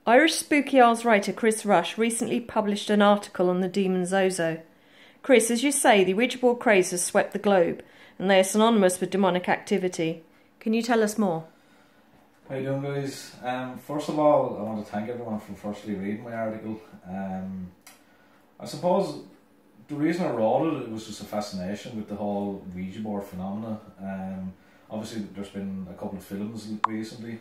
Irish Spooky Isles writer Chris Rush recently published an article on the demon Zozo. Chris, as you say, the Ouija board craze has swept the globe, and they are synonymous with demonic activity. Can you tell us more? How you doing, guys? First of all, I want to thank everyone for firstly reading my article. I suppose the reason I wrote it was just a fascination with the whole Ouija board phenomena. Obviously, there's been a couple of films recently,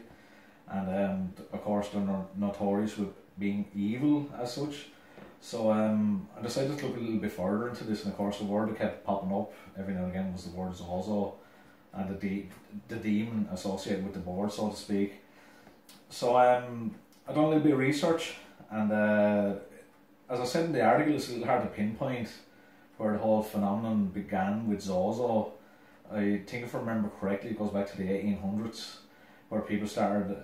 and of course they're notorious with being evil as such. So I decided to look a little bit further into this, and of course the word that kept popping up every now and again was the word Zozo, and the demon associated with the board, so to speak. So I done a little bit of research, and as I said in the article, it's a little hard to pinpoint where the whole phenomenon began with Zozo. I think if I remember correctly, it goes back to the 1800s, where people started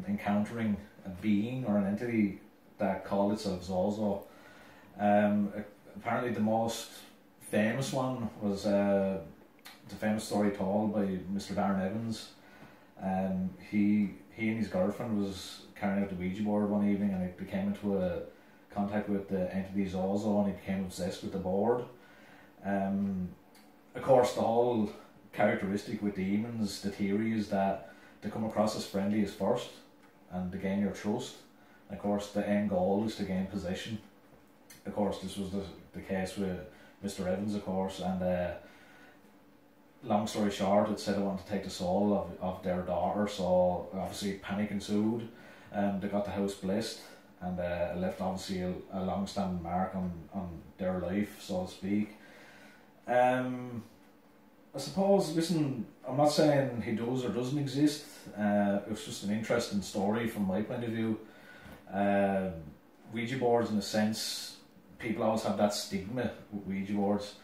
encountering a being or an entity that called itself Zozo. Apparently the most famous one was the famous story told by Mr. Darren Evans. He and his girlfriend was carrying out the Ouija board one evening, and he became into a contact with the entity Zozo, and he became obsessed with the board. Of course, the whole characteristic with demons, the theory is that they come across as friendly as first, and to gain your trust. Of course, the end goal is to gain possession. Of course, this was the case with Mr. Evans, of course, and long story short, it said they wanted to take the soul of their daughter, so obviously panic ensued, and they got the house blessed, and it left obviously a long-standing mark on their life, so to speak. I suppose, listen, I'm not saying he does or doesn't exist. It was just an interesting story from my point of view. Ouija boards, in a sense, people always have that stigma with Ouija boards.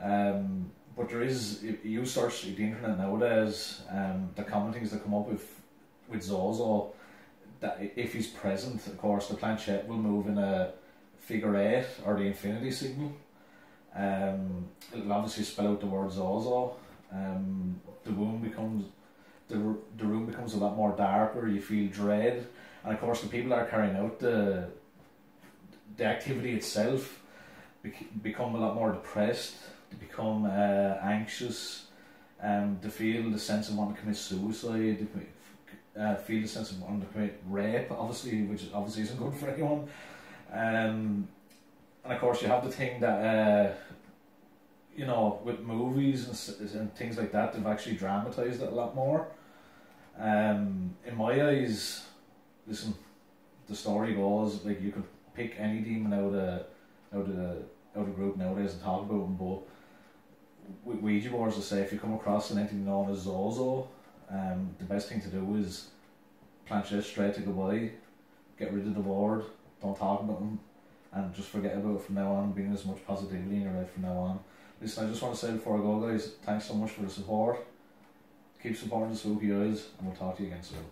But there is, if you search the internet nowadays, the common things that come up with Zozo, that if he's present, of course, the planchette will move in a figure 8 or the infinity signal. It'll obviously spell out the word Zozo. The room becomes a lot more darker. You feel dread, and of course the people that are carrying out the activity itself become a lot more depressed. They become anxious. They feel the sense of wanting to commit suicide. They feel the sense of wanting to commit rape, obviously, which obviously isn't good for anyone. And of course you have the thing that you know, with movies and things like that, they've actually dramatised it a lot more. In my eyes, listen, the story goes, like, you could pick any demon out of the group nowadays and talk about them, but with Ouija boards, I say, if you come across an entity known as Zozo, the best thing to do is planchette straight to goodbye, get rid of the board, don't talk about them, and just forget about it from now on, bring as much positivity in your life from now on. Listen, I just want to say before I go, guys, thanks so much for the support. Keep supporting the Spooky Eyes, and we'll talk to you again soon.